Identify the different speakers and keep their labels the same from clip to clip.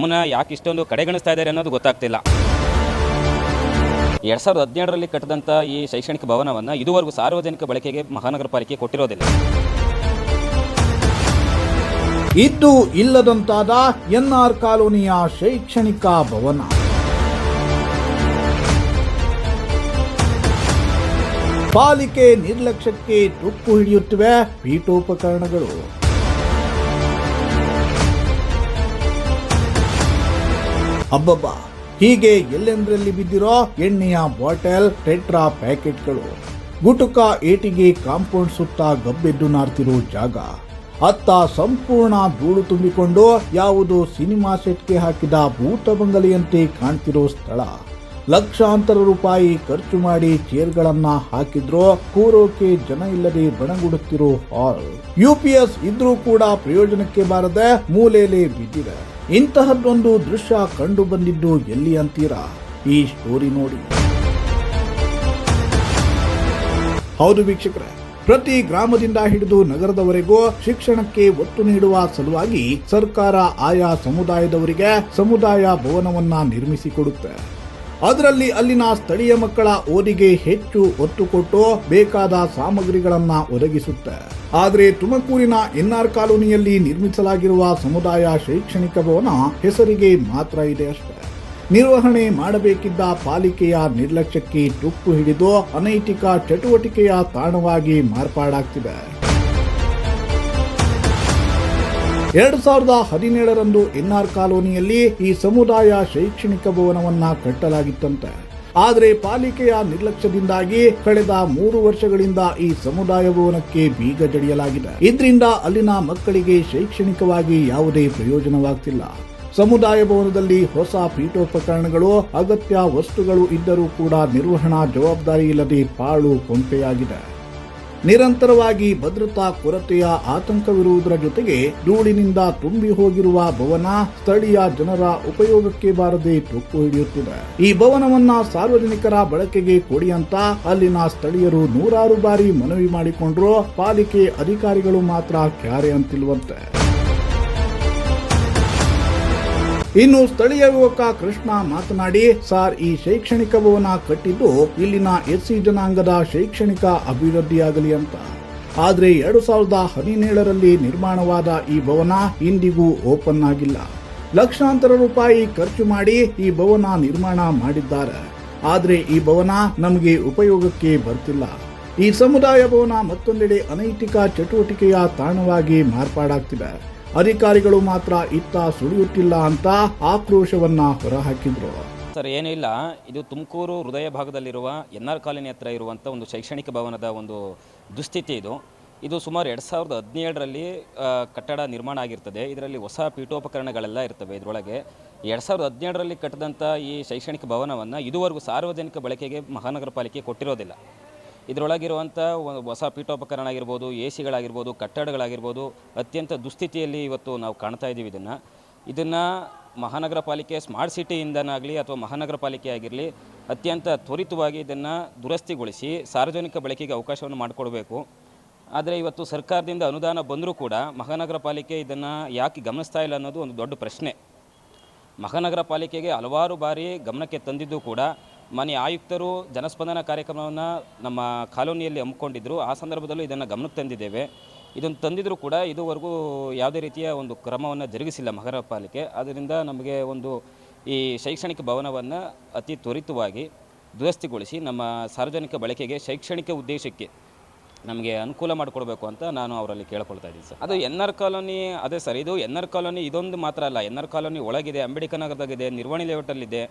Speaker 1: ನಮ್ಮನ್ನ ಯಾಕೆ ಇಷ್ಟೊಂದು ಕಡೆಗಣಿಸ್ತಾ ಇದ್ದಾರೆ ಅನ್ನೋದು ಗೊತ್ತಾಗ್ತಿಲ್ಲ. 2017ರಲ್ಲಿ ಕಟ್ಟಿದಂಥ ಈ ಶೈಕ್ಷಣಿಕ ಭವನವನ್ನು ಇದುವರೆಗೂ ಸಾರ್ವಜನಿಕ ಬಳಕೆಗೆ ಮಹಾನಗರ ಪಾಲಿಕೆ ಕೊಟ್ಟಿರೋದಿಲ್ಲ.
Speaker 2: ಇದ್ದು ಇಲ್ಲದಂತಾದ ಎನ್ಆರ್ ಕಾಲೋನಿಯ ಶೈಕ್ಷಣಿಕ ಭವನ. ಪಾಲಿಕೆ ನಿರ್ಲಕ್ಷ್ಯಕ್ಕೆ ತುಕ್ಕು ಹಿಡಿಯುತ್ತಿವೆ ಪೀಠೋಪಕರಣಗಳು. ಅಬ್ಬಬ್ಬ, ಹೀಗೆ ಎಲ್ಲೆಂದರಲ್ಲಿ ಬಿದ್ದಿರೋ ಎಣ್ಣೆಯ ಬಾಟಲ್, ಟೆಟ್ರಾ ಪ್ಯಾಕೆಟ್ಗಳು, ಗುಟುಕ ಏಟಿಗೆ ಕಾಂಪೌಂಡ್ ಸುತ್ತ ಗಬ್ಬೆದ್ದು ನಾರ್ತಿರೋ ಜಾಗ, ಅತ್ತ ಸಂಪೂರ್ಣ ಧೂಳು ತುಂಬಿಕೊಂಡು ಯಾವುದೋ ಸಿನಿಮಾ ಸೆಟ್ಗೆ ಹಾಕಿದ ಭೂತ ಬಂಗಲೆಯಂತೆ ಕಾಣ್ತಿರೋ ಸ್ಥಳ. ಲಕ್ಷಾಂತರ ರೂಪಾಯಿ ಖರ್ಚು ಮಾಡಿ ಚೇರ್ಗಳನ್ನ ಹಾಕಿದ್ರೋ ಕೂರೋಕೆ ಜನ ಇಲ್ಲದೆ ಬಣಗುಡುತ್ತಿರೋ ಹಾಲ್. UPS ಇದ್ರೂ ಕೂಡ ಪ್ರಯೋಜನಕ್ಕೆ ಬಾರದೆ ಮೂಲೆಯಲ್ಲಿ ಬಿದ್ದಿದೆ. ಇಂತಹದ್ದೊಂದು ದೃಶ್ಯ ಕಂಡು ಬಂದಿದ್ದು ಎಲ್ಲಿ ಅಂತೀರಾ? ಈ ಸ್ಟೋರಿ ನೋಡಿ. ಹೌದು ವೀಕ್ಷಕರೇ, ಪ್ರತಿ ಗ್ರಾಮದಿಂದ ಹಿಡಿದು ನಗರದವರೆಗೂ ಶಿಕ್ಷಣಕ್ಕೆ ಒತ್ತು ನೀಡುವ ಸಲುವಾಗಿ ಸರ್ಕಾರ ಆಯಾ ಸಮುದಾಯದವರಿಗೆ ಸಮುದಾಯ ಭವನವನ್ನ ನಿರ್ಮಿಸಿಕೊಡುತ್ತೆ. ಅದರಲ್ಲಿ ಅಲ್ಲಿನ ಸ್ಥಳೀಯ ಮಕ್ಕಳ ಓದಿಗೆ ಹೆಚ್ಚು ಒತ್ತು ಕೊಟ್ಟು ಬೇಕಾದ ಸಾಮಗ್ರಿಗಳನ್ನ ಒದಗಿಸುತ್ತೆ. ಆದರೆ ತುಮಕೂರಿನ ಎನ್ಆರ್ ಕಾಲೋನಿಯಲ್ಲಿ ನಿರ್ಮಿಸಲಾಗಿರುವ ಸಮುದಾಯ ಶೈಕ್ಷಣಿಕ ಭವನ ಹೆಸರಿಗೆ ಮಾತ್ರ ಇದೆ ಅಷ್ಟೇ. ನಿರ್ವಹಣೆ ಮಾಡಬೇಕಿದ್ದ ಪಾಲಿಕೆಯ ನಿರ್ಲಕ್ಷ್ಯಕ್ಕೆ ತುಕ್ಕು ಹಿಡಿದು ಅನೈತಿಕ ಚಟುವಟಿಕೆಯ ತಾಣವಾಗಿ ಮಾರ್ಪಾಡಾಗ್ತಿದೆ. 2017ರಂದು ಎನ್ಆರ್ ಕಾಲೋನಿಯಲ್ಲಿ ಈ ಸಮುದಾಯ ಶೈಕ್ಷಣಿಕ ಭವನವನ್ನ ಕಟ್ಟಲಾಗಿತ್ತಂತೆ. ಆದರೆ ಪಾಲಿಕೆಯ ನಿರ್ಲಕ್ಷ್ಯದಿಂದಾಗಿ ಕಳೆದ 3 ವರ್ಷಗಳಿಂದ ಈ ಸಮುದಾಯ ಭವನಕ್ಕೆ ಬೀಗ ಜಡಿಯಲಾಗಿದೆ. ಇದರಿಂದ ಅಲ್ಲಿನ ಮಕ್ಕಳಿಗೆ ಶೈಕ್ಷಣಿಕವಾಗಿ ಯಾವುದೇ ಪ್ರಯೋಜನವಾಗ್ತಿಲ್ಲ. ಸಮುದಾಯ ಭವನದಲ್ಲಿ ಹೊಸ ಪೀಠೋಪಕರಣಗಳು, ಅಗತ್ಯ ವಸ್ತುಗಳು ಇದ್ದರೂ ಕೂಡ ನಿರ್ವಹಣಾ ಜವಾಬ್ದಾರಿ ಇಲ್ಲದೆ ಪಾಳು ಕೊಂಪೆಯಾಗಿದೆ. ನಿರಂತರವಾಗಿ ಭದ್ರತಾ ಕೊರತೆಯ ಆತಂಕವಿರುವುದರ ಜೊತೆಗೆ ಧೂಳಿನಿಂದ ತುಂಬಿ ಹೋಗಿರುವ ಭವನ ಸ್ಥಳೀಯ ಜನರ ಉಪಯೋಗಕ್ಕೆ ಬಾರದೆ ತುಕ್ಕು ಹಿಡಿಯುತ್ತಿದೆ. ಈ ಭವನವನ್ನ ಸಾರ್ವಜನಿಕರ ಬಳಕೆಗೆ ಕೊಡಿ ಅಂತ ಅಲ್ಲಿನ ಸ್ಥಳೀಯರು 100 ಬಾರಿ ಮನವಿ ಮಾಡಿಕೊಂಡ್ರು. ಪಾಲಿಕೆ ಅಧಿಕಾರಿಗಳು ಮಾತ್ರ ಕ್ಯಾರೆ ಅಂತಿಲ್ವಂತೆ. ಇನ್ನು ಸ್ಥಳೀಯ ಯುವಕ ಕೃಷ್ಣ ಮಾತನಾಡಿ, ಸರ್, ಈ ಶೈಕ್ಷಣಿಕ ಭವನ ಕಟ್ಟಿದ್ದು ಇಲ್ಲಿನ SC ಜನಾಂಗದ ಶೈಕ್ಷಣಿಕ ಅಭಿವೃದ್ಧಿಯಾಗಲಿ ಅಂತ. ಆದ್ರೆ 2017ರಲ್ಲಿ ನಿರ್ಮಾಣವಾದ ಈ ಭವನ ಇಂದಿಗೂ ಓಪನ್ ಆಗಿಲ್ಲ. ಲಕ್ಷಾಂತರ ರೂಪಾಯಿ ಖರ್ಚು ಮಾಡಿ ಈ ಭವನ ನಿರ್ಮಾಣ ಮಾಡಿದ್ದಾರೆ. ಆದ್ರೆ ಈ ಭವನ ನಮಗೆ ಉಪಯೋಗಕ್ಕೆ ಬರ್ತಿಲ್ಲ. ಈ ಸಮುದಾಯ ಭವನ ಮತ್ತೊಂದೆಡೆ ಅನೈತಿಕ ಚಟುವಟಿಕೆಯ ತಾಣವಾಗಿ ಮಾರ್ಪಾಡಾಗ್ತಿದೆ. ಅಧಿಕಾರಿಗಳು ಮಾತ್ರ ಇತ್ತ ಸುಳಿಯುತ್ತಿಲ್ಲ ಅಂತ ಆಕ್ರೋಶವನ್ನ ಹೊರಹಾಕಿದ್ರು.
Speaker 1: ಸರ್, ಏನೂ ಇಲ್ಲ, ಇದು ತುಮಕೂರು ಹೃದಯ ಭಾಗದಲ್ಲಿರುವ ಎನ್ಆರ್ ಕಾಲೋನಿ ಹತ್ರ ಇರುವಂಥ ಒಂದು ಶೈಕ್ಷಣಿಕ ಭವನದ ಒಂದು ದುಸ್ಥಿತಿ ಇದು. ಇದು ಸುಮಾರು 2017ರಲ್ಲಿ ಕಟ್ಟಡ ನಿರ್ಮಾಣ ಆಗಿರ್ತದೆ. ಇದರಲ್ಲಿ ಹೊಸ ಪೀಠೋಪಕರಣಗಳೆಲ್ಲ ಇರ್ತವೆ. ಇದರೊಳಗೆ 2017ರಲ್ಲಿ ಕಟ್ಟಿದಂಥ ಈ ಶೈಕ್ಷಣಿಕ ಭವನವನ್ನು ಇದುವರೆಗೂ ಸಾರ್ವಜನಿಕ ಬಳಕೆಗೆ ಮಹಾನಗರ ಪಾಲಿಕೆ ಕೊಟ್ಟಿರೋದಿಲ್ಲ. ಇದರೊಳಗಿರುವಂಥ ಹೊಸ ಪೀಠೋಪಕರಣ ಆಗಿರ್ಬೋದು, AC ಗಳಾಗಿರ್ಬೋದು, ಕಟ್ಟಡಗಳಾಗಿರ್ಬೋದು ಅತ್ಯಂತ ದುಸ್ಥಿತಿಯಲ್ಲಿ ಇವತ್ತು ನಾವು ಕಾಣ್ತಾ ಇದ್ದೀವಿ. ಇದನ್ನು ಮಹಾನಗರ ಪಾಲಿಕೆ ಸ್ಮಾರ್ಟ್ ಸಿಟಿಯಿಂದನಾಗಲಿ ಅಥವಾ ಮಹಾನಗರ ಪಾಲಿಕೆ ಆಗಿರಲಿ ಅತ್ಯಂತ ತ್ವರಿತವಾಗಿ ಇದನ್ನು ದುರಸ್ತಿಗೊಳಿಸಿ ಸಾರ್ವಜನಿಕ ಬಳಕೆಗೆ ಅವಕಾಶವನ್ನು ಮಾಡಿಕೊಡಬೇಕು. ಆದರೆ ಇವತ್ತು ಸರ್ಕಾರದಿಂದ ಅನುದಾನ ಬಂದರೂ ಕೂಡ ಮಹಾನಗರ ಪಾಲಿಕೆ ಇದನ್ನು ಯಾಕೆ ಗಮನಿಸ್ತಾ ಇಲ್ಲ ಅನ್ನೋದು ಒಂದು ದೊಡ್ಡ ಪ್ರಶ್ನೆ. ಮಹಾನಗರ ಪಾಲಿಕೆಗೆ ಹಲವಾರು ಬಾರಿ ಗಮನಕ್ಕೆ ತಂದಿದ್ದು ಕೂಡ ಮಾನ್ಯ ಆಯುಕ್ತರು ಜನಸ್ಪಂದನ ಕಾರ್ಯಕ್ರಮವನ್ನು ನಮ್ಮ ಕಾಲೋನಿಯಲ್ಲಿ ಹಮ್ಮಿಕೊಂಡಿದ್ದರು. ಆ ಸಂದರ್ಭದಲ್ಲೂ ಇದನ್ನು ಗಮನಕ್ಕೆ ತಂದಿದ್ದೇವೆ. ಇದನ್ನು ತಂದಿದ್ದರೂ ಕೂಡ ಇದುವರೆಗೂ ಯಾವುದೇ ರೀತಿಯ ಒಂದು ಕ್ರಮವನ್ನು ಜರುಗಿಸಿಲ್ಲ ಮಹಾನಗರ ಪಾಲಿಕೆ. ಆದ್ದರಿಂದ ನಮಗೆ ಒಂದು ಈ ಶೈಕ್ಷಣಿಕ ಭವನವನ್ನು ಅತಿ ತ್ವರಿತವಾಗಿ ದುರಸ್ತಿಗೊಳಿಸಿ ನಮ್ಮ ಸಾರ್ವಜನಿಕ ಬಳಕೆಗೆ ಶೈಕ್ಷಣಿಕ ಉದ್ದೇಶಕ್ಕೆ ನಮಗೆ ಅನುಕೂಲ ಮಾಡಿಕೊಡ್ಬೇಕು ಅಂತ ನಾನು ಅವರಲ್ಲಿ ಕೇಳ್ಕೊಳ್ತಾ ಇದ್ದೀನಿ ಸರ್. ಅದು ಎನ್ಆರ್ ಕಾಲೋನಿ, ಅದೇ ಸರ್, ಇದು ಎನ್ಆರ್ ಕಾಲೋನಿ ಇದೊಂದು ಮಾತ್ರ ಅಲ್ಲ. ಎನ್ಆರ್ ಕಾಲೋನಿ ಒಳಗಿದೆ, ಅಂಬೇಡ್ಕರ್ ನಗರದಾಗಿದೆ, ನಿರ್ವಾಣಿ ಲೇಔಟಲ್ಲಿದೆ,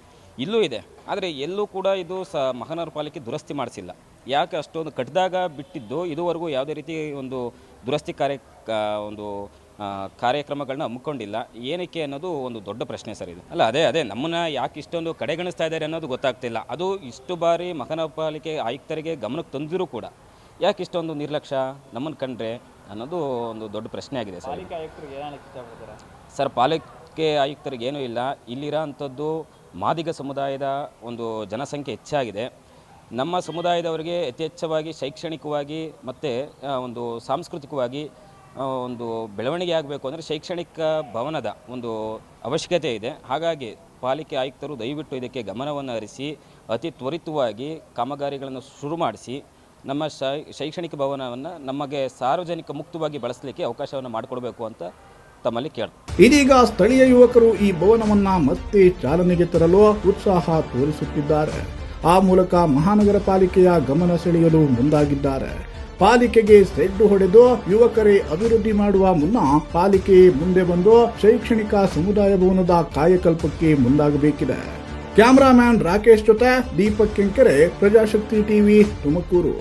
Speaker 1: ಇಲ್ಲೂ ಇದೆ. ಆದರೆ ಎಲ್ಲೂ ಕೂಡ ಇದು ಮಹಾನಗರ ಪಾಲಿಕೆ ದುರಸ್ತಿ ಮಾಡಿಸಿಲ್ಲ. ಯಾಕೆ ಅಷ್ಟೊಂದು ಕಟ್ಟಿದಾಗ ಬಿಟ್ಟಿದ್ದು ಇದುವರೆಗೂ ಯಾವುದೇ ರೀತಿ ಒಂದು ದುರಸ್ತಿ ಕಾರ್ಯಕ್ರಮಗಳನ್ನ ಹಮ್ಮಿಕೊಂಡಿಲ್ಲ. ಏನಕ್ಕೆ ಅನ್ನೋದು ಒಂದು ದೊಡ್ಡ ಪ್ರಶ್ನೆ ಸರ್ ಇದು. ಅದೇ ನಮ್ಮನ್ನ ಯಾಕೆ ಇಷ್ಟೊಂದು ಕಡೆಗಣಿಸ್ತಾ ಇದ್ದಾರೆ ಅನ್ನೋದು ಗೊತ್ತಾಗ್ತಿಲ್ಲ. ಅದು ಇಷ್ಟು ಬಾರಿ ಮಹಾನಗರ ಪಾಲಿಕೆ ಆಯುಕ್ತರಿಗೆ ಗಮನಕ್ಕೆ ತಂದಿರೂ ಕೂಡ ಯಾಕೆ ಇಷ್ಟೊಂದು ನಿರ್ಲಕ್ಷ್ಯ ನಮ್ಮನ್ನು ಕಂಡ್ರೆ ಅನ್ನೋದು ಒಂದು ದೊಡ್ಡ ಪ್ರಶ್ನೆ ಆಗಿದೆ ಸರ್. ಸರ್, ಪಾಲಿಕೆ ಆಯುಕ್ತರಿಗೆ ಏನೂ ಇಲ್ಲ. ಇಲ್ಲಿರೋ ಅಂಥದ್ದು ಮಾದಿಗ ಸಮುದಾಯದ ಒಂದು ಜನಸಂಖ್ಯೆ ಹೆಚ್ಚಾಗಿದೆ. ನಮ್ಮ ಸಮುದಾಯದವರಿಗೆ ಯಥೇಚ್ಛವಾಗಿ ಶೈಕ್ಷಣಿಕವಾಗಿ ಮತ್ತು ಒಂದು ಸಾಂಸ್ಕೃತಿಕವಾಗಿ ಒಂದು ಬೆಳವಣಿಗೆ ಆಗಬೇಕು ಅಂದರೆ ಶೈಕ್ಷಣಿಕ ಭವನದ ಒಂದು ಅವಶ್ಯಕತೆ ಇದೆ. ಹಾಗಾಗಿ ಪಾಲಿಕೆ ಆಯುಕ್ತರು ದಯವಿಟ್ಟು ಇದಕ್ಕೆ ಗಮನವನ್ನು ಹರಿಸಿ ಅತಿ ತ್ವರಿತವಾಗಿ ಕಾಮಗಾರಿಗಳನ್ನು ಶುರು ಮಾಡಿಸಿ ನಮ್ಮ ಶೈಕ್ಷಣಿಕ ಭವನವನ್ನು ನಮಗೆ ಸಾರ್ವಜನಿಕ ಮುಕ್ತವಾಗಿ ಬಳಸಲಿಕ್ಕೆ ಅವಕಾಶವನ್ನು ಮಾಡಿಕೊಡಬೇಕು ಅಂತ ತಮ್ಮಲ್ಲಿ ಕೇಳ್ತಾರೆ.
Speaker 2: ಇದೀಗ ಸ್ಥಳೀಯ ಯುವಕರು ಈ ಭವನವನ್ನ ಮತ್ತೆ ಚಾಲನೆಗೆ ತರಲು ಉತ್ಸಾಹ ತೋರಿಸುತ್ತಿದ್ದಾರೆ. ಆ ಮೂಲಕ ಮಹಾನಗರ ಪಾಲಿಕೆಯ ಗಮನ ಸೆಳೆಯಲು ಮುಂದಾಗಿದ್ದಾರೆ. ಪಾಲಿಕೆಗೆ ಸೆಡ್ಡು ಹೊಡೆದು ಯುವಕರೇ ಅಭಿವೃದ್ಧಿ ಮಾಡುವ ಮುನ್ನ ಪಾಲಿಕೆ ಮುಂದೆ ಬಂದು ಶೈಕ್ಷಣಿಕ ಸಮುದಾಯ ಭವನದ ಕಾಯಕಲ್ಪಕ್ಕೆ ಮುಂದಾಗಬೇಕಿದೆ. ಕ್ಯಾಮರಾಮ್ಯಾನ್ ರಾಕೇಶ್ ಜೊತೆ ದೀಪಕ್ ಕೆಂಕೆರೆ, ಪ್ರಜಾಶಕ್ತಿ ಟಿವಿ, ತುಮಕೂರು.